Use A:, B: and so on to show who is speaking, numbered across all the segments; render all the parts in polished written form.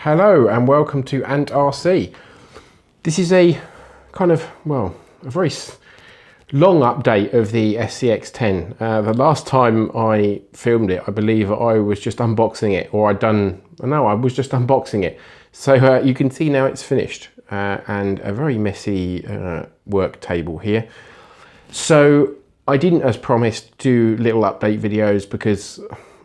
A: Hello and welcome to Ant RC. This is a kind of, well, a very long update of the SCX10. The last time I filmed it, I believe I was just unboxing it, or I was just unboxing it. So you can see now it's finished and a very messy work table here. So I didn't, as promised, do little update videos because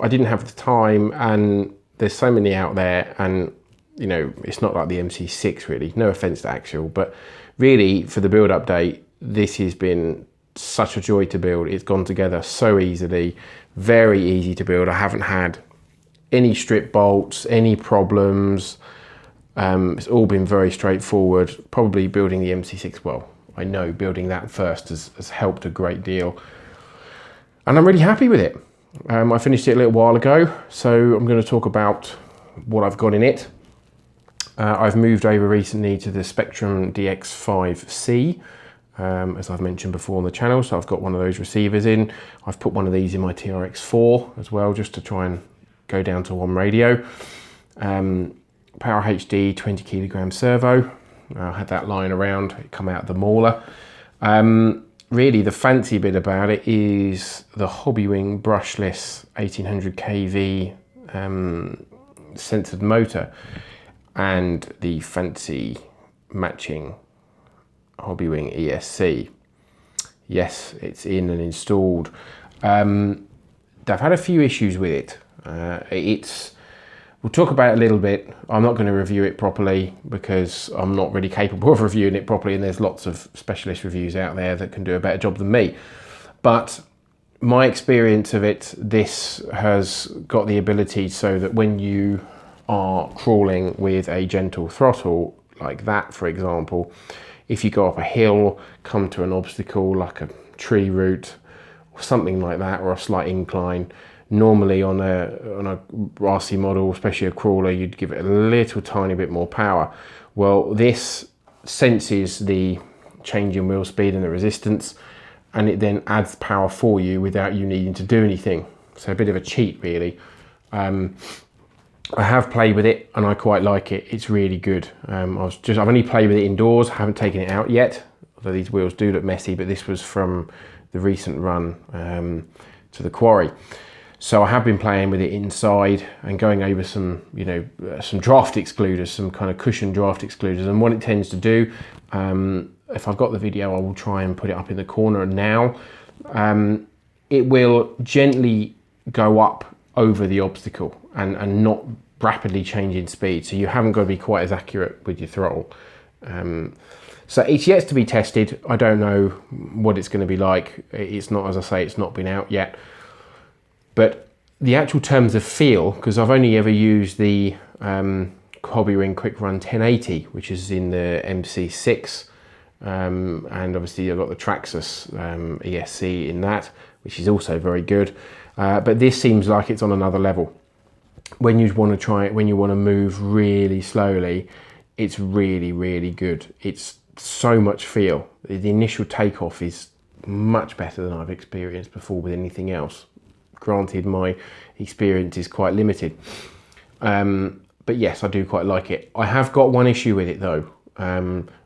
A: I didn't have the time, and there's so many out there, and you know, it's not like the MC6 really, no offense to Axial, but really for the build update, this has been such a joy to build. It's gone together so easily, very easy to build. I haven't had any strip bolts, any problems. It's all been very straightforward. Probably building the MC6, well, I know building that first has helped a great deal. And I'm really happy with it. I finished it a little while ago, so I'm going to talk about what I've got in it. I've moved over recently to the Spectrum DX5C, as I've mentioned before on the channel, so I've got one of those receivers in. I've put one of these in my TRX4 as well, just to try and go down to one radio. Power HD 20 kilogram servo. I had that lying around, it come out of the mauler. Really the fancy bit about it is the Hobbywing brushless 1800 kV censored motor and the fancy matching Hobbywing ESC. Yes, it's in and installed. I've had a few issues with it. We'll talk about it a little bit. I'm not going to review it properly because I'm not really capable of reviewing it properly, and there's lots of specialist reviews out there that can do a better job than me. But my experience of it, this has got the ability so that when you are crawling with a gentle throttle, like that for example, if you go up a hill, come to an obstacle like a tree root or something like that, or a slight incline, normally on a RC model, especially a crawler, you'd give it a little tiny bit more power. Well, this senses the change in wheel speed and the resistance, and it then adds power for you without you needing to do anything. So a bit of a cheat really. I have played with it and I quite like it. It's really good. I've only played with it indoors, haven't taken it out yet, although these wheels do look messy, but this was from the recent run to the quarry. So I have been playing with it inside and going over some, you know, some draft excluders, some kind of cushion draft excluders. And what it tends to do, if I've got the video, I will try and put it up in the corner now. It will gently go up over the obstacle and not rapidly change in speed. So you haven't got to be quite as accurate with your throttle. So it's yet to be tested. I don't know what it's going to be like. It's not, as I say, it's not been out yet. But the actual terms of feel, because I've only ever used the Hobbywing Quick Run 1080, which is in the MC6, and obviously I've got the Traxxas ESC in that, which is also very good. But this seems like it's on another level. When you want to try it, when you want to move really slowly, it's really, really good. It's so much feel. The initial takeoff is much better than I've experienced before with anything else. Granted, my experience is quite limited, but yes, I do quite like it. I have got one issue with it though,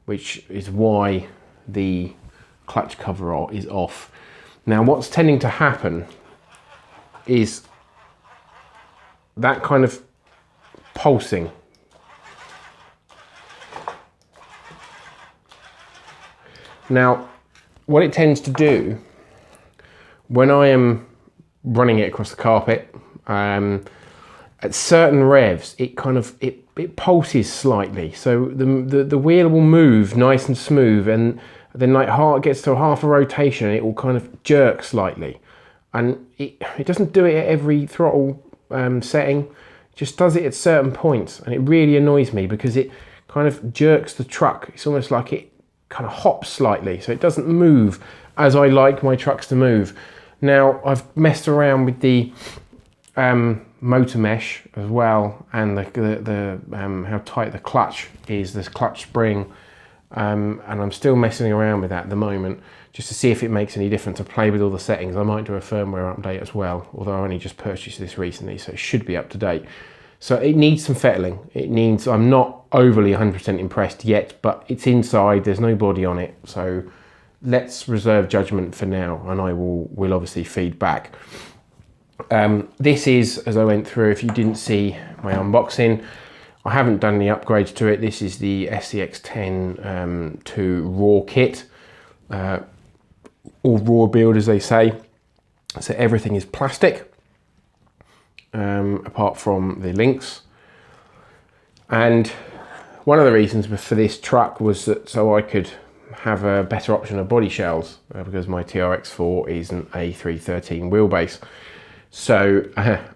A: which is why the clutch cover is off. Now, what's tending to happen is that kind of pulsing. Now, what it tends to do when I am running it across the carpet, at certain revs, it kind of it pulses slightly. So the wheel will move nice and smooth, and then like it gets to half a rotation, it will kind of jerk slightly. And it doesn't do it at every throttle setting, it just does it at certain points, and it really annoys me because it kind of jerks the truck. It's almost like it kind of hops slightly, so it doesn't move as I like my trucks to move. Now, I've messed around with the motor mesh as well, and how tight the clutch is, this clutch spring, and I'm still messing around with that at the moment, just to see if it makes any difference. I play with all the settings. I might do a firmware update as well, although I only just purchased this recently, so it should be up to date. So it needs some fettling. It needs, I'm not overly 100% impressed yet, but it's inside, there's no body on it. So let's reserve judgment for now, and I will obviously feed back. This is, as I went through, if you didn't see my unboxing, I haven't done any upgrades to it. This is the SCX10.2 raw kit, or raw build as they say. So everything is plastic, apart from the links. And one of the reasons for this truck was that so I could have a better option of body shells, because my TRX4 is an A313 wheelbase. So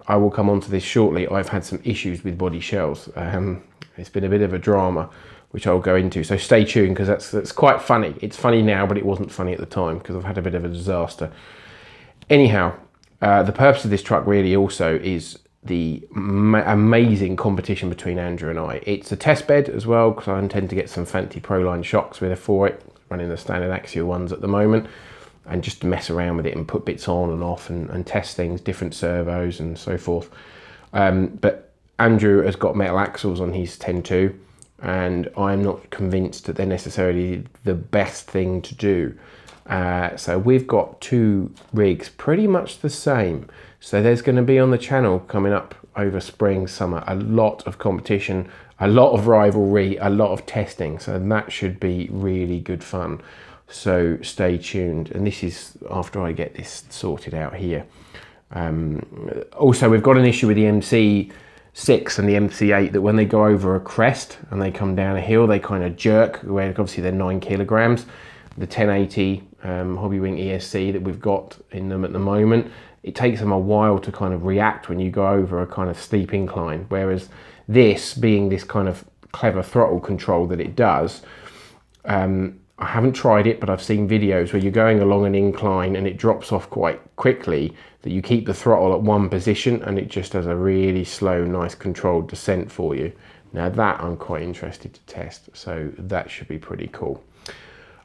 A: I will come on to this shortly. I've had some issues with body shells. It's been a bit of a drama, which I'll go into. So stay tuned, because that's quite funny. It's funny now, but it wasn't funny at the time because I've had a bit of a disaster. Anyhow, the purpose of this truck really also is the amazing competition between Andrew and I. It's a test bed as well, because I intend to get some fancy Proline shocks with it for it, running the standard Axial ones at the moment, and just to mess around with it and put bits on and off and test things, different servos and so forth. But Andrew has got metal axles on his 10.2, and I'm not convinced that they're necessarily the best thing to do. So we've got two rigs pretty much the same. So there's going to be on the channel coming up over spring, summer, a lot of competition, a lot of rivalry, a lot of testing. So that should be really good fun. So stay tuned. And this is after I get this sorted out here. Also, we've got an issue with the MC6 and the MC8 that when they go over a crest and they come down a hill, they kind of jerk, where obviously they're 9 kilograms. The 1080 Hobbywing ESC that we've got in them at the moment, it takes them a while to kind of react when you go over a kind of steep incline, whereas this, being this kind of clever throttle control that it does, I haven't tried it, but I've seen videos where you're going along an incline and it drops off quite quickly, that you keep the throttle at one position and it just does a really slow, nice controlled descent for you. Now that I'm quite interested to test, so that should be pretty cool.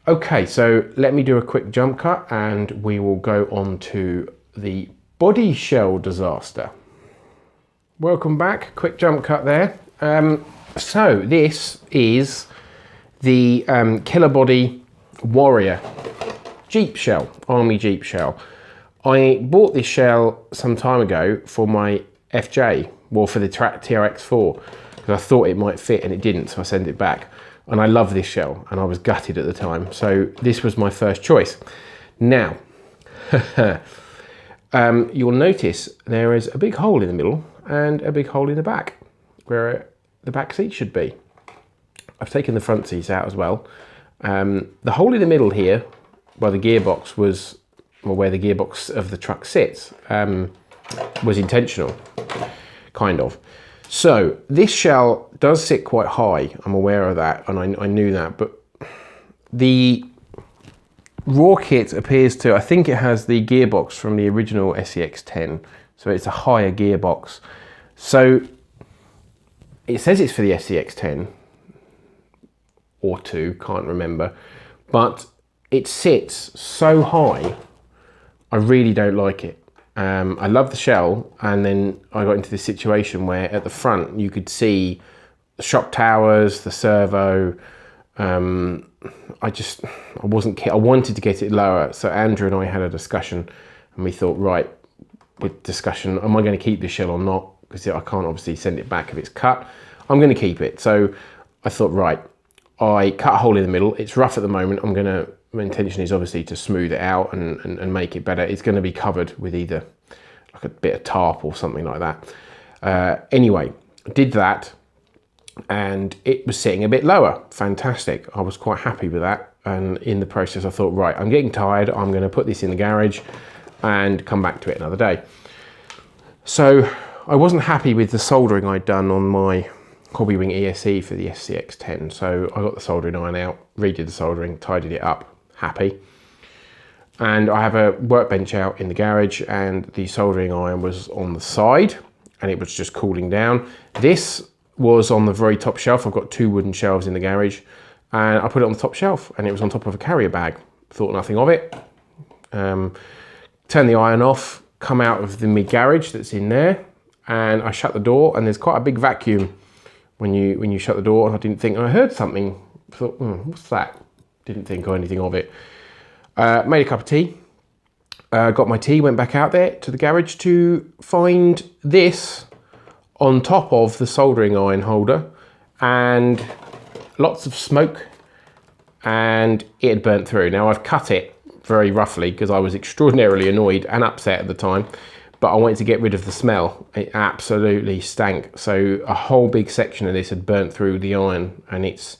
A: Okay, so let me do a quick jump cut and we will go on to the body shell disaster. Welcome back, quick jump cut there. So this is the Killerbody Warrior Jeep shell, Army Jeep shell. I bought this shell some time ago for my FJ, well, for the TRX4, because I thought it might fit and it didn't, so I sent it back. And I love this shell, and I was gutted at the time. So this was my first choice. Now, you'll notice there is a big hole in the middle and a big hole in the back, where the back seat should be. I've taken the front seats out as well. The hole in the middle here, where the gearbox was, or where the gearbox of the truck sits, was intentional, kind of. So this shell does sit quite high, I'm aware of that, and I knew that, but the raw kit appears to, I think it has the gearbox from the original SCX10, so it's a higher gearbox. So it says it's for the SCX10 or 2, can't remember, but it sits so high, I really don't like it. I love the shell, and then I got into this situation where at the front you could see the shock towers, the servo. I wanted to get it lower, so Andrew and I had a discussion, and we thought, right, with discussion, am I going to keep the shell or not? Because I can't obviously send it back if it's cut. I'm going to keep it. So I thought, right, I cut a hole in the middle. It's rough at the moment. My intention is obviously to smooth it out and make it better. It's going to be covered with either like a bit of tarp or something like that. Anyway, did that, and it was sitting a bit lower. Fantastic. I was quite happy with that. And in the process, I thought, right, I'm getting tired. I'm going to put this in the garage and come back to it another day. So I wasn't happy with the soldering I'd done on my Hobbywing ESC for the SCX10. So I got the soldering iron out, redid the soldering, tidied it up. Happy. And I have a workbench out in the garage, and the soldering iron was on the side and it was just cooling down. This was on the very top shelf. I've got 2 wooden shelves in the garage, and I put it on the top shelf, and it was on top of a carrier bag. Thought nothing of it. Turn the iron off, come out of the mid garage that's in there, and I shut the door, and there's quite a big vacuum when you shut the door, and I didn't think, and I heard something. I thought, what's that? Didn't think or anything of it. Made a cup of tea, got my tea, went back out there to the garage to find this on top of the soldering iron holder, and lots of smoke, and it had burnt through. Now I've cut it very roughly because I was extraordinarily annoyed and upset at the time, but I wanted to get rid of the smell. It absolutely stank. So a whole big section of this had burnt through the iron, and it's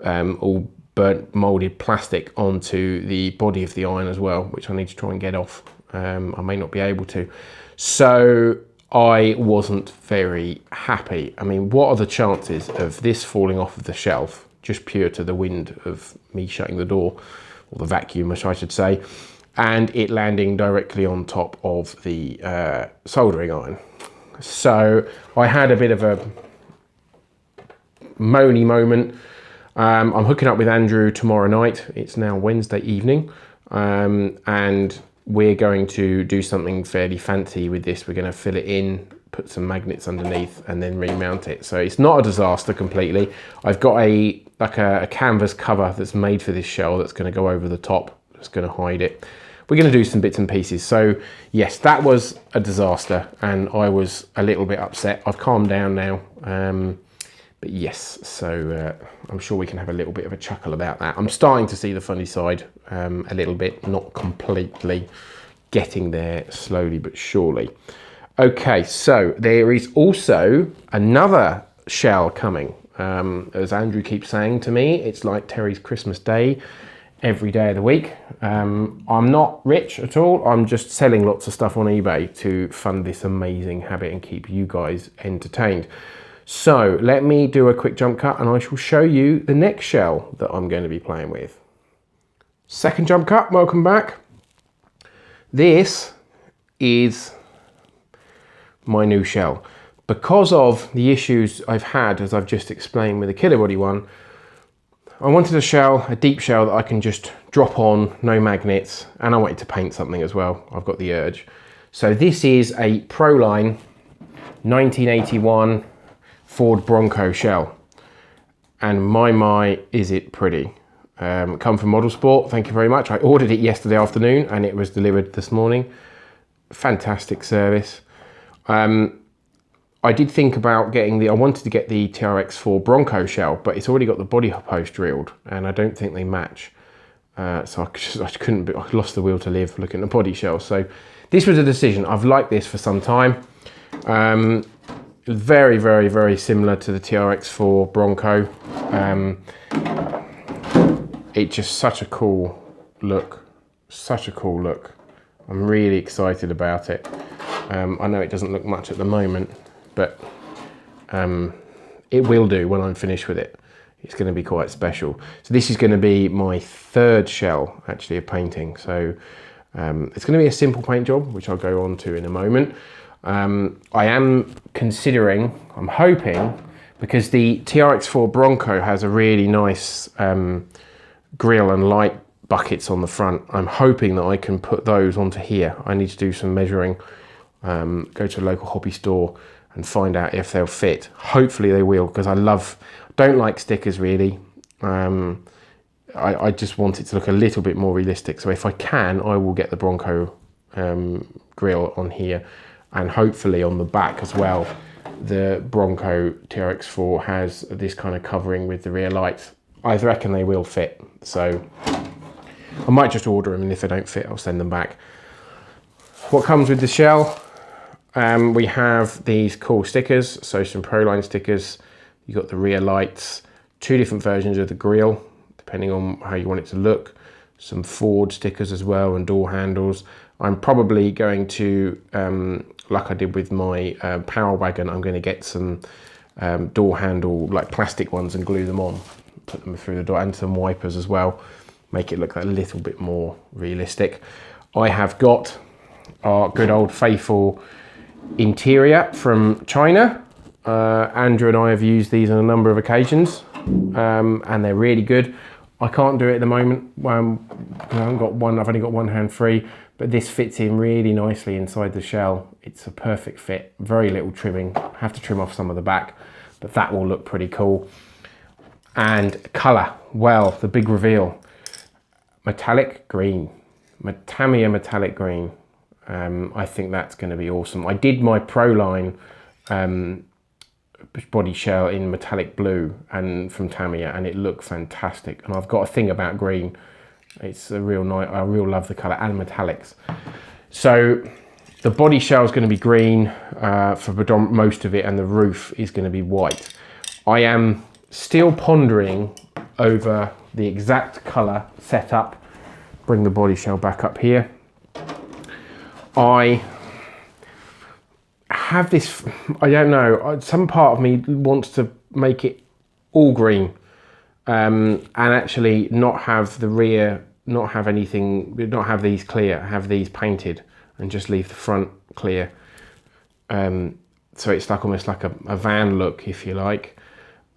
A: all burnt molded plastic onto the body of the iron as well, which I need to try and get off. I may not be able to. So I wasn't very happy. I mean, what are the chances of this falling off of the shelf, just pure to the wind of me shutting the door, or the vacuum, as I should say, and it landing directly on top of the soldering iron? So I had a bit of a moany moment. I'm hooking up with Andrew tomorrow night. It's now Wednesday evening, and we're going to do something fairly fancy with this. We're going to fill it in, put some magnets underneath, and then remount it. So it's not a disaster completely. I've got a canvas cover that's made for this shell that's going to go over the top. It's going to hide it. We're going to do some bits and pieces. So yes, that was a disaster, and I was a little bit upset. I've calmed down now. But yes, so I'm sure we can have a little bit of a chuckle about that. I'm starting to see the funny side a little bit, not completely, getting there slowly but surely. Okay, so there is also another shell coming. As Andrew keeps saying to me, it's like Terry's Christmas Day every day of the week. I'm not rich at all. I'm just selling lots of stuff on eBay to fund this amazing habit and keep you guys entertained. So let me do a quick jump cut, and I shall show you the next shell that I'm going to be playing with. Second jump cut, welcome back. This is my new shell. Because of the issues I've had, as I've just explained with the Killerbody one, I wanted a shell, a deep shell that I can just drop on, no magnets, and I wanted to paint something as well. I've got the urge. So this is a Proline 1981 Ford Bronco shell, and my is it pretty. Come from Model Sport, thank you very much. I ordered it yesterday afternoon and it was delivered this morning. Fantastic service. I did think about getting I wanted to get the TRX4 Bronco shell, but it's already got the body post drilled and I don't think they match. So I couldn't, I lost the will to live looking at the body shell. So this was a decision. I've liked this for some time. Very, very, very similar to the TRX4 Bronco. It's just such a cool look, such a cool look. I'm really excited about it. I know it doesn't look much at the moment, but it will do when I'm finished with it. It's going to be quite special. So this is going to be my third shell actually of painting. So it's going to be a simple paint job, which I'll go on to in a moment. I am considering, I'm hoping, because the TRX4 Bronco has a really nice grille and light buckets on the front, I'm hoping that I can put those onto here. I need to do some measuring, go to a local hobby store and find out if they'll fit. Hopefully they will, because I don't like stickers really. I just want it to look a little bit more realistic. So if I can, I will get the Bronco grille on here. And hopefully on the back as well, the Bronco TRX4 has this kind of covering with the rear lights. I reckon they will fit. So I might just order them, and if they don't fit, I'll send them back. What comes with the shell? We have these cool stickers. So some Proline stickers. You've got the rear lights, two different versions of the grille, depending on how you want it to look. Some Ford stickers as well, and door handles. I'm probably going to, like I did with my Power Wagon, I'm going to get some door handle, like plastic ones, and glue them on, put them through the door, and some wipers as well, make it look a little bit more realistic. I have got our good old faithful interior from China. Andrew and I have used these on a number of occasions, and they're really good. I can't do it at the moment. I haven't got one. I've only got one hand free, but this fits in really nicely inside the shell. It's a perfect fit, very little trimming. I have to trim off some of the back, but that will look pretty cool. And colour, well, the big reveal, metallic green, Tamiya metallic green. I think that's going to be awesome. I did my Proline body shell in metallic blue and from Tamiya, and it looked fantastic. And I've got a thing about green. It's a real nice, I real love the colour and metallics. So the body shell is going to be green for most of it, and the roof is going to be white. I am still pondering over the exact colour setup. Bring the body shell back up here. I have this, I don't know, some part of me wants to make it all green and actually not have the rear, not have anything, not have these clear, have these painted and just leave the front clear. So it's like almost like a van look, if you like,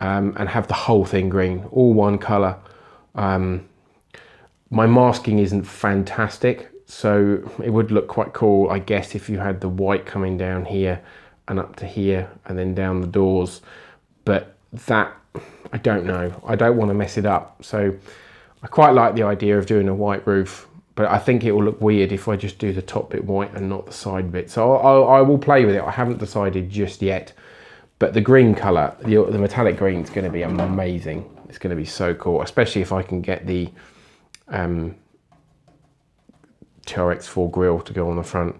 A: and have the whole thing green, all one colour. My masking isn't fantastic, so it would look quite cool, I guess, if you had the white coming down here and up to here and then down the doors. But that, I don't know. I don't want to mess it up. So I quite like the idea of doing a white roof, but I think it will look weird if I just do the top bit white and not the side bit. So I will play with it. I haven't decided just yet. But the green colour, the metallic green, is going to be amazing. It's going to be so cool, especially if I can get the TRX4 grille to go on the front.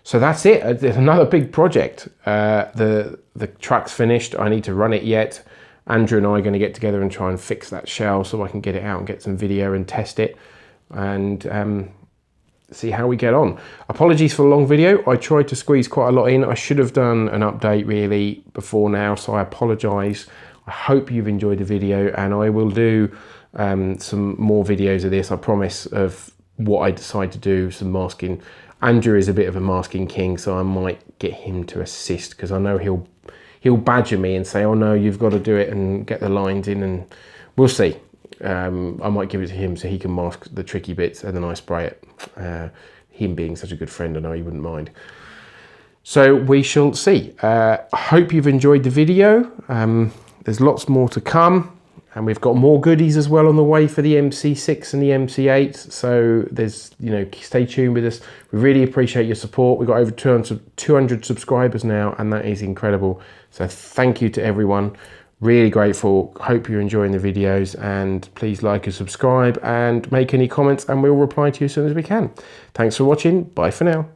A: So that's it. It's another big project. The truck's finished. I need to run it yet. Andrew and I are going to get together and try and fix that shell so I can get it out and get some video and test it and see how we get on. Apologies for the long video. I tried to squeeze quite a lot in. I should have done an update really before now, so I apologise. I hope you've enjoyed the video, and I will do some more videos of this, I promise, of what I decide to do, some masking. Andrew is a bit of a masking king, so I might get him to assist, because I know he'll badger me and say, oh no, you've got to do it and get the lines in, and we'll see. I might give it to him so he can mask the tricky bits and then I spray it. Him being such a good friend, I know he wouldn't mind. So we shall see. I hope you've enjoyed the video. There's lots more to come, and we've got more goodies as well on the way for the MC6 and the MC8. So there's, you know, stay tuned with us. We really appreciate your support. We've got over 200 subscribers now, and that is incredible. So thank you to everyone. Really grateful. Hope you're enjoying the videos, and please like and subscribe and make any comments, and we'll reply to you as soon as we can. Thanks for watching. Bye for now.